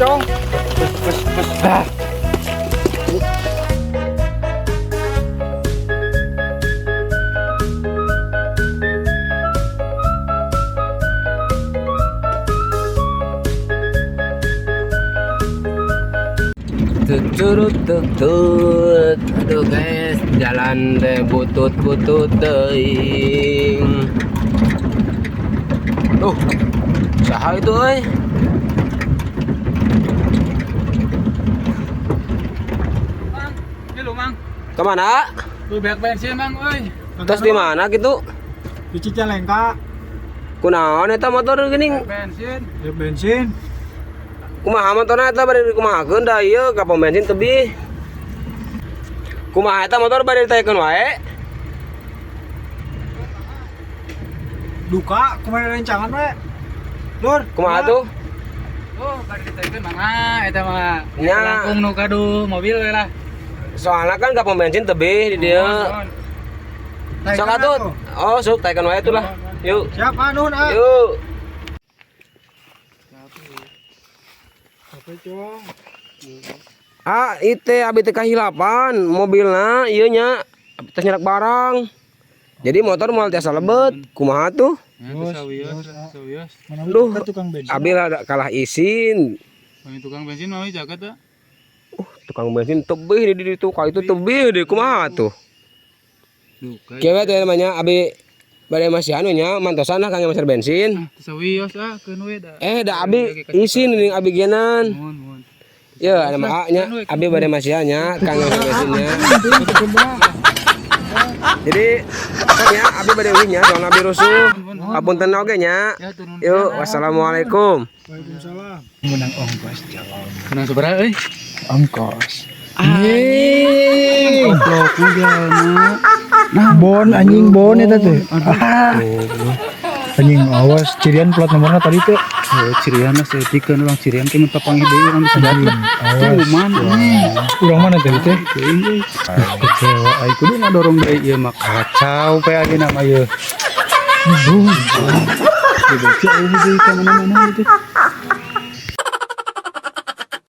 Cong. Ah. Tutut, aduh guys, jalan deh butut teuing. Saha itu euy? Mang, ini lu Mang. Kemana? Tuh banyak bensin Mang, euy. Terus di mana gitu? Di Cicalengka. Kunaon eta motor geuning? Bensin. Ya bensin. Kumaha motorna eta bari kumahakeun da ieu ka pom bensin tebih. Kumaha eta motor bari ditaekeun wae? Duka kemarin rencangan we. Lur, Kumaha tuh? Oh, bari ditekeun Mang. Eta mah Nya. langkung nu kadu mobil we lah. Soalnya kan ka pom bensin tebih di dieu. Sok atuh. Oh, sok taekeun wae atuh lah. Yuk. Siap anun ah. Yuk. Apa Cong? Ah, itu abi teh kahilapan mobilna ieu nya tes nyerak barang. Jadi motor moal tiasa lebet. Kumaha tuh? Sawios. Mana Duh, kita tukang bensin. Abi rada kalah isin. Ini tukang bensin mah jaket teh. Tukang bensin tebih di ditu ka itu tebih deh kumaha tuh? Duka. Kewe teh namanya abi bade masih anu nya mantosan lah kang meser bensin. Sawios keun we da. Da abi isin ning abi genan. Mohon. Ya, nama A nya abi bade masih nya kang meser bensinnya. Jadi pokoknya abi bade ulinya soalna abi rusuh. Apunten oge nya. Ya turun. Yuk, wassalamualaikum. Waalaikumsalam. Menang ongkos jalan. Kenang sabaraha euy? Ongkos. Goblok ujana. Bon anjing bon eta teh. Anjing awas cirian plat nomornya tadi teh. Cirian lah seutikeun ulang cirian teh mun papanggih deui urang bisa dapat. Cuman Urang mana teh teh? kecewa ai kudu ngadorong deui ieu mah kacau pe ageuna mah ieu. Dibaca euy deui ka mana-mana gitu.